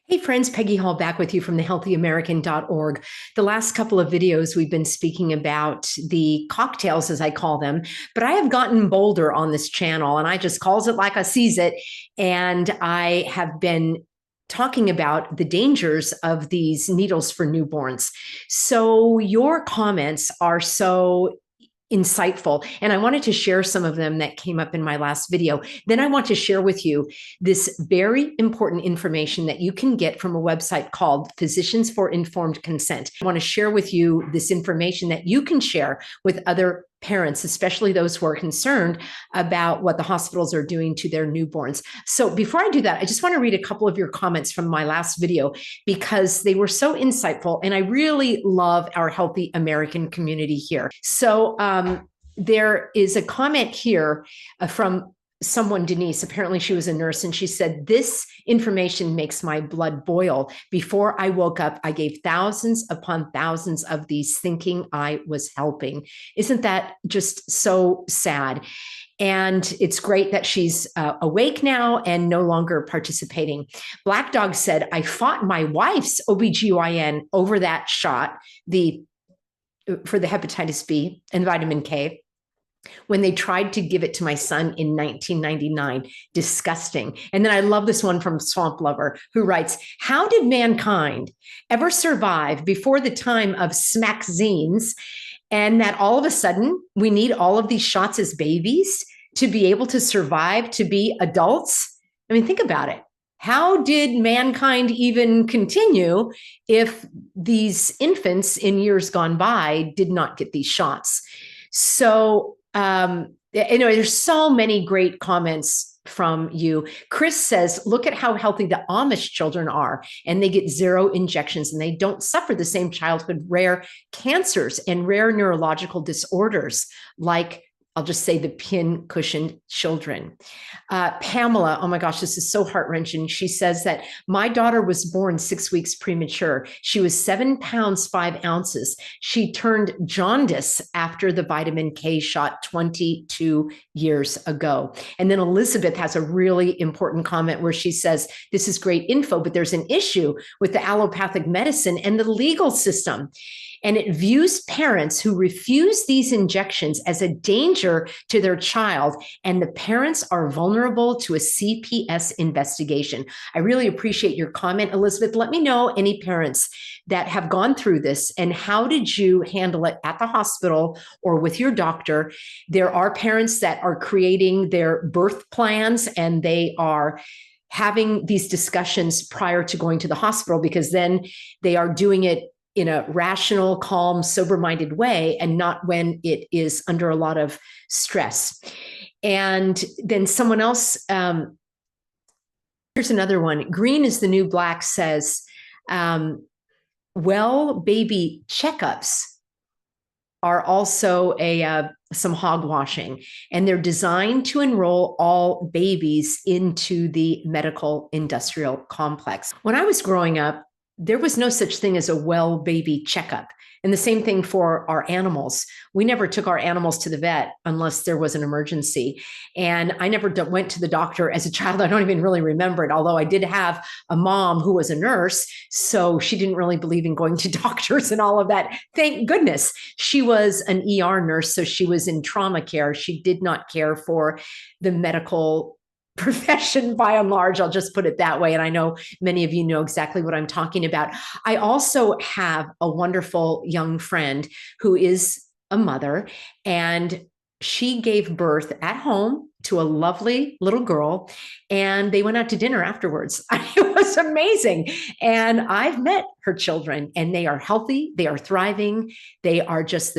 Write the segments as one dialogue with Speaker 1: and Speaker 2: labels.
Speaker 1: Hey friends, Peggy Hall back with you from thehealthyamerican.org. The last couple of videos we've been speaking about the cocktails, as I call them, but I have gotten bolder on this channel and I just calls it like I sees it. And I have been talking about the dangers of these needles for newborns. So your comments are so insightful. And I wanted to share some of them that came up in my last video. Then I want to share with you this very important information that you can get from a website called Physicians for Informed Consent. I want to share with you this information that you can share with other parents, especially those who are concerned about what the hospitals are doing to their newborns. So before I do that, I just want to read a couple of your comments from my last video because they were so insightful and I really love our Healthy American community here. So there is a comment here from someone, Denise, apparently she was a nurse, and she said, this information makes my blood boil. Before I woke up, I gave thousands upon thousands of these thinking I was helping. Isn't that just so sad? And it's great that she's awake now and no longer participating. Black Dog said, I fought my wife's OBGYN over that shot, for the hepatitis B and vitamin K, when they tried to give it to my son in 1999. Disgusting. And then I love this one from Swamp Lover, who writes, how did mankind ever survive before the time of smack-zines, and that all of a sudden we need all of these shots as babies to be able to survive, to be adults? I mean, think about it. How did mankind even continue if these infants in years gone by did not get these shots? So, there's so many great comments from you. Chris says, look at how healthy the Amish children are, and they get 0 injections and they don't suffer the same childhood rare cancers and rare neurological disorders like, I'll just say, the pin-cushioned children. Pamela, oh my gosh, this is so heart-wrenching. She says that my daughter was born 6 weeks premature. She was 7 pounds, 5 ounces. She turned jaundice after the vitamin K shot 22 years ago. And then Elizabeth has a really important comment where she says, this is great info, but there's an issue with the allopathic medicine and the legal system. And it views parents who refuse these injections as a danger to their child, and the parents are vulnerable to a CPS investigation. I really appreciate your comment, Elizabeth. Let me know any parents that have gone through this, and how did you handle it at the hospital or with your doctor? There are parents that are creating their birth plans, and they are having these discussions prior to going to the hospital, because then they are doing it in a rational, calm, sober-minded way, and not when it is under a lot of stress. And then someone else, here's another one. Green is the new black says, well, baby checkups are also some hogwashing, and they're designed to enroll all babies into the medical industrial complex. When I was growing up, there was no such thing as a well baby checkup. And the same thing for our animals. We never took our animals to the vet unless there was an emergency. And I never went to the doctor as a child. I don't even really remember it, although I did have a mom who was a nurse. So she didn't really believe in going to doctors and all of that. Thank goodness. She was an ER nurse, so she was in trauma care. She did not care for the medical profession by and large. I'll just put it that way. And I know many of you know exactly what I'm talking about. I also have a wonderful young friend who is a mother, and she gave birth at home to a lovely little girl, and they went out to dinner afterwards. It was amazing. And I've met her children, and they are healthy. They are thriving. They are just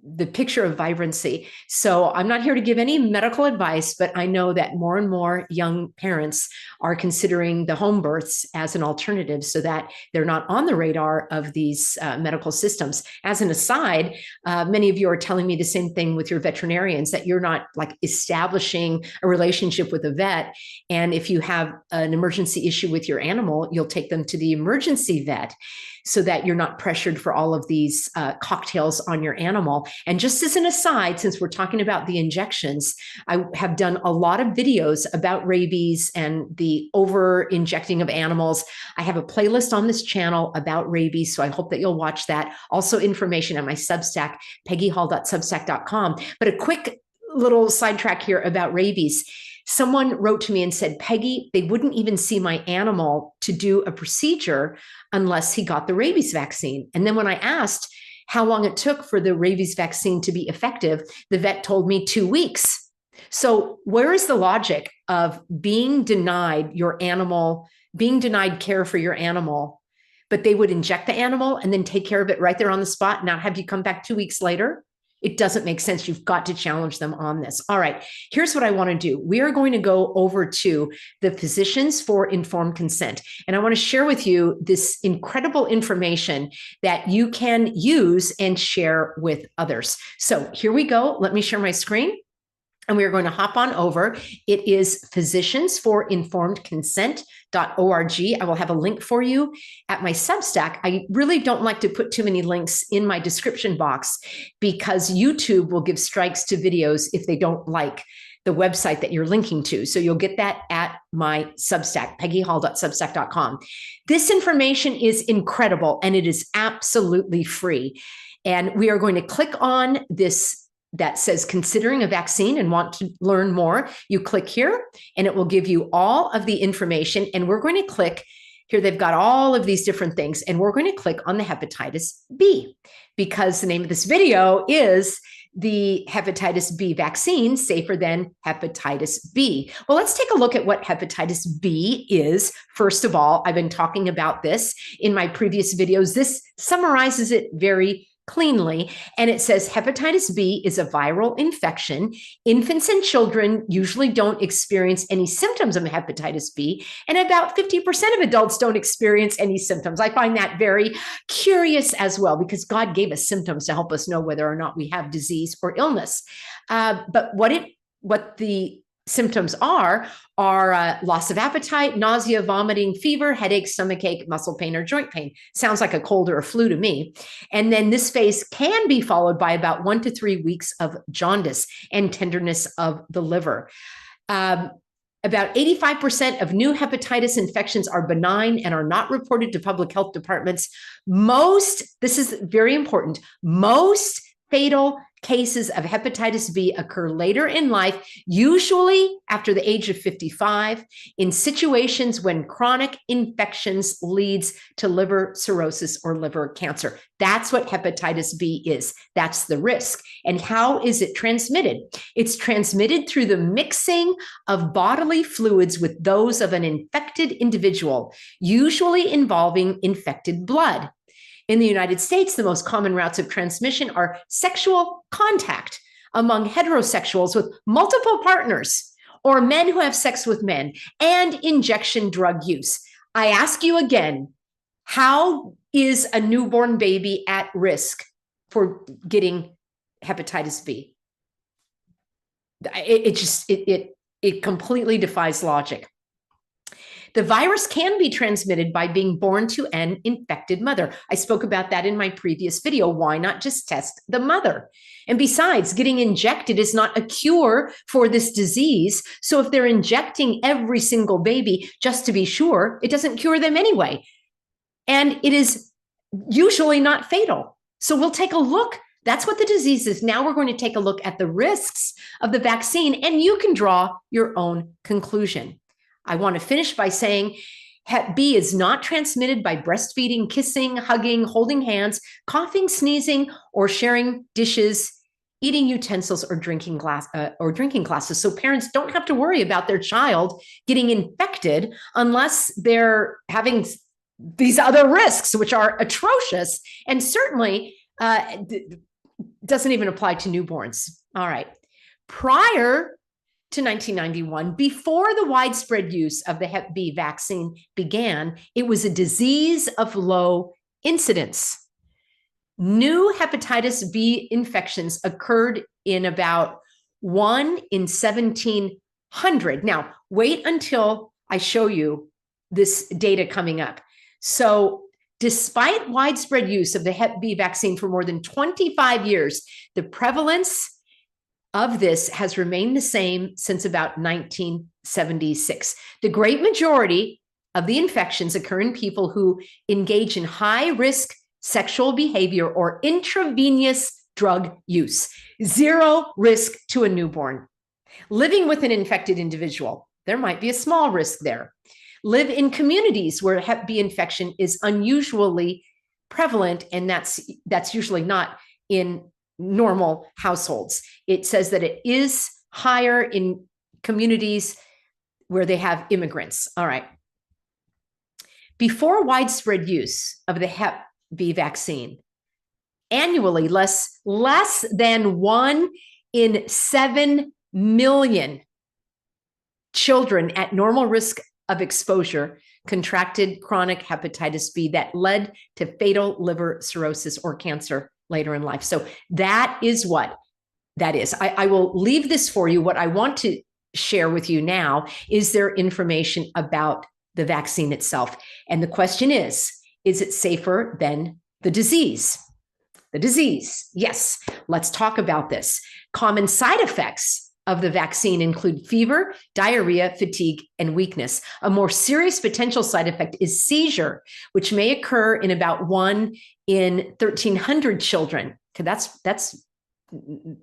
Speaker 1: the picture of vibrancy. So I'm not here to give any medical advice, but I know that more and more young parents are considering the home births as an alternative so that they're not on the radar of these medical systems. As an aside, many of you are telling me the same thing with your veterinarians, that you're not like establishing a relationship with a vet. And if you have an emergency issue with your animal, you'll take them to the emergency vet. so that you're not pressured for all of these cocktails on your animal. And just as an aside, since we're talking about the injections, I have done a lot of videos about rabies and the over injecting of animals. I have a playlist on this channel about rabies, so I hope that you'll watch that. Also information on my Substack, peggyhall.substack.com. But a quick little sidetrack here about rabies. Someone wrote to me and said, Peggy, they wouldn't even see my animal to do a procedure unless he got the rabies vaccine. And then when I asked how long it took for the rabies vaccine to be effective, the vet told me 2 weeks. So where is the logic of being denied your animal, being denied care for your animal, but they would inject the animal and then take care of it right there on the spot, not have you come back 2 weeks later? It doesn't make sense. You've got to challenge them on this. All right, here's what I want to do. We are going to go over to the Physicians for Informed Consent. And I want to share with you this incredible information that you can use and share with others. So here we go. Let me share my screen. And we are going to hop on over. It is physiciansforinformedconsent.org. I will have a link for you at my Substack. I really don't like to put too many links in my description box because YouTube will give strikes to videos if they don't like the website that you're linking to. So you'll get that at my Substack, peggyhall.substack.com. This information is incredible and it is absolutely free. And we are going to click on this that says considering a vaccine and want to learn more. You click here and it will give you all of the information. And we're going to click here. They've got all of these different things. And we're going to click on the hepatitis B because the name of this video is the hepatitis B vaccine safer than hepatitis B. Well, let's take a look at what hepatitis B is. First of all, I've been talking about this in my previous videos. This summarizes it very cleanly. And it says hepatitis B is a viral infection. Infants and children usually don't experience any symptoms of hepatitis B, and about 50% of adults don't experience any symptoms. I find that very curious as well, because God gave us symptoms to help us know whether or not we have disease or illness. But what the symptoms are loss of appetite, nausea, vomiting, fever, headache, stomachache, muscle pain, or joint pain. Sounds like a cold or a flu to me. And then this phase can be followed by about 1 to 3 weeks of jaundice and tenderness of the liver. About 85% of new hepatitis infections are benign and are not reported to public health departments. This is very important, most fatal cases of hepatitis B occur later in life, usually after the age of 55, in situations when chronic infections leads to liver cirrhosis or liver cancer. That's what hepatitis B is. That's the risk. And how is it transmitted? It's transmitted through the mixing of bodily fluids with those of an infected individual, usually involving infected blood. In the United States, the most common routes of transmission are sexual contact among heterosexuals with multiple partners or men who have sex with men and injection drug use. I ask you again, how is a newborn baby at risk for getting hepatitis B? It completely defies logic. The virus can be transmitted by being born to an infected mother. I spoke about that in my previous video. Why not just test the mother? And besides, getting injected is not a cure for this disease. So if they're injecting every single baby just to be sure, it doesn't cure them anyway. And it is usually not fatal. So we'll take a look. That's what the disease is. Now we're going to take a look at the risks of the vaccine, and you can draw your own conclusion. I want to finish by saying Hep B is not transmitted by breastfeeding, kissing, hugging, holding hands, coughing, sneezing, or sharing dishes, eating utensils, or drinking glasses. So parents don't have to worry about their child getting infected unless they're having these other risks, which are atrocious, and certainly doesn't even apply to newborns. All right. Prior to 1991, before the widespread use of the Hep B vaccine began, it was a disease of low incidence. New hepatitis B infections occurred in about 1 in 1,700. Now, wait until I show you this data coming up. So Despite widespread use of the Hep B vaccine for more than 25 years, the prevalence of this has remained the same since about 1976. The great majority of the infections occur in people who engage in high-risk sexual behavior or intravenous drug use. Zero risk to a newborn. Living with an infected individual, there might be a small risk there. Live in communities where Hep B infection is unusually prevalent, and that's usually not in normal households. It says that it is higher in communities where they have immigrants. All right. Before widespread use of the Hep B vaccine, annually, less than 1 in 7 million children at normal risk of exposure contracted chronic hepatitis B that led to fatal liver cirrhosis or cancer later in life. So that is what that is. I will leave this for you. What I want to share with you now is their information about the vaccine itself. And the question is it safer than the disease? The disease, yes. Let's talk about this. Common side effects of the vaccine include fever, diarrhea, fatigue, and weakness. A more serious potential side effect is seizure, which may occur in about 1 in 1,300 children.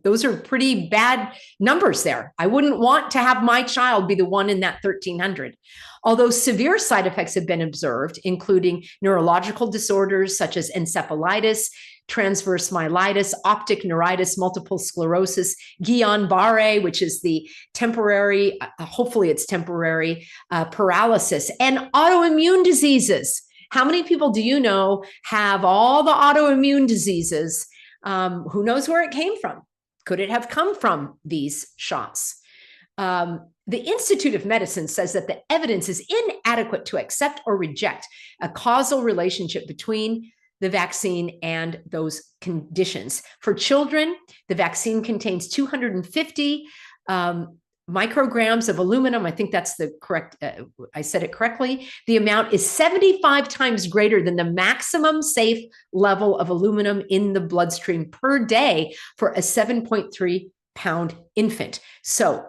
Speaker 1: Those are pretty bad numbers there. I wouldn't want to have my child be the one in that 1,300. Although severe side effects have been observed, including neurological disorders such as encephalitis, transverse myelitis, optic neuritis, multiple sclerosis, Guillain-Barré, which is the temporary, hopefully it's temporary, paralysis, and autoimmune diseases. How many people do you know have all the autoimmune diseases? Who knows where it came from? Could it have come from these shots? The Institute of Medicine says that the evidence is inadequate to accept or reject a causal relationship between the vaccine and those conditions. For children, the vaccine contains 250 micrograms of aluminum. I think that's the correct, I said it correctly. The amount is 75 times greater than the maximum safe level of aluminum in the bloodstream per day for a 7.3-pound infant. So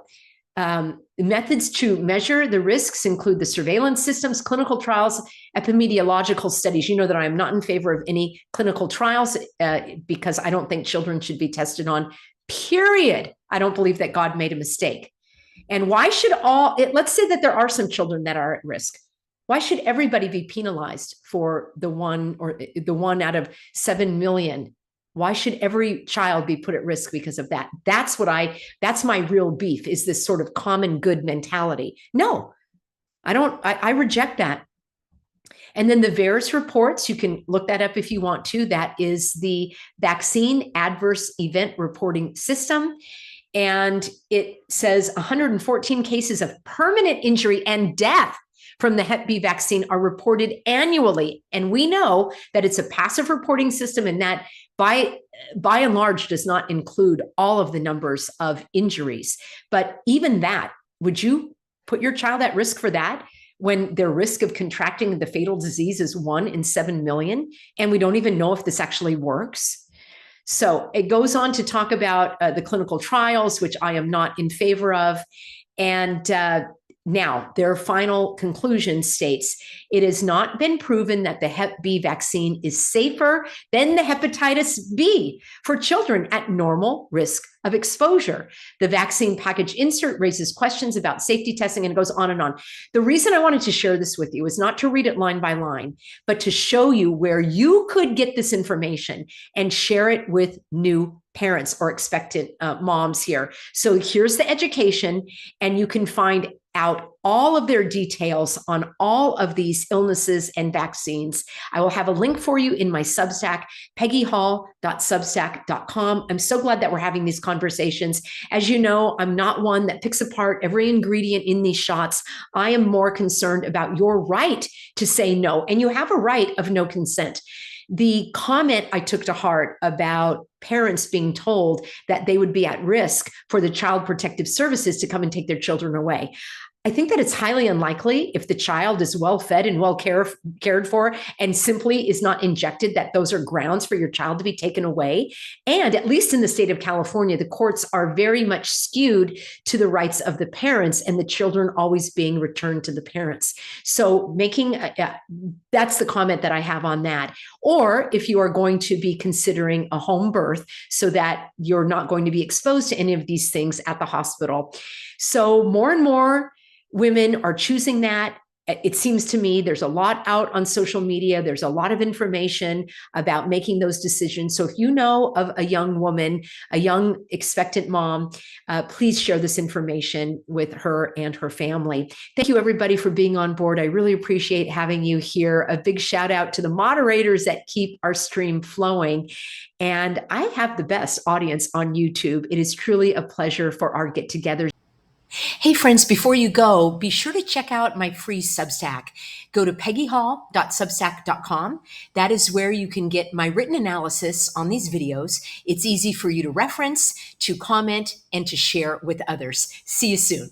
Speaker 1: methods to measure the risks include the surveillance systems, clinical trials, epidemiological studies. You know that I am not in favor of any clinical trials because I don't think children should be tested on, period. I don't believe that God made a mistake. And why should let's say that there are some children that are at risk. Why should everybody be penalized for the 1 out of 7 million? Why should every child be put at risk because of that? That's my real beef, is this sort of common good mentality. No, I don't, I reject that. And then the VAERS reports, you can look that up if you want to. That is the Vaccine Adverse Event Reporting System. And it says 114 cases of permanent injury and death from the Hep B vaccine are reported annually. And we know that it's a passive reporting system, and that by and large does not include all of the numbers of injuries. But even that, would you put your child at risk for that when their risk of contracting the fatal disease is 1 in 7 million? And we don't even know if this actually works. So it goes on to talk about the clinical trials, which I am not in favor of. And now their final conclusion states, it has not been proven that the Hep B vaccine is safer than the hepatitis B for children at normal risk of exposure. The vaccine package insert raises questions about safety testing, and it goes on and on. The reason I wanted to share this with you is not to read it line by line, but to show you where you could get this information and share it with new parents or expectant moms here. So here's the education, and you can find out all of their details on all of these illnesses and vaccines. I will have a link for you in my Substack, peggyhall.substack.com. I'm so glad that we're having these conversations. As you know, I'm not one that picks apart every ingredient in these shots. I am more concerned about your right to say no, and you have a right of no consent. The comment I took to heart about parents being told that they would be at risk for the Child Protective Services to come and take their children away. I think that it's highly unlikely if the child is well fed and well cared for and simply is not injected that those are grounds for your child to be taken away. And at least in the state of California, the courts are very much skewed to the rights of the parents and the children always being returned to the parents. So that's the comment that I have on that. Or if you are going to be considering a home birth so that you're not going to be exposed to any of these things at the hospital. So more and more women are choosing that. It seems to me there's a lot out on social media. There's a lot of information about making those decisions. So if you know of a young woman, a young expectant mom, please share this information with her and her family. Thank you, everybody, for being on board. I really appreciate having you here. A big shout out to the moderators that keep our stream flowing. And I have the best audience on YouTube. It is truly a pleasure for our get-togethers. Hey friends, before you go, be sure to check out my free Substack. Go to peggyhall.substack.com. That is where you can get my written analysis on these videos. It's easy for you to reference, to comment, and to share with others. See you soon.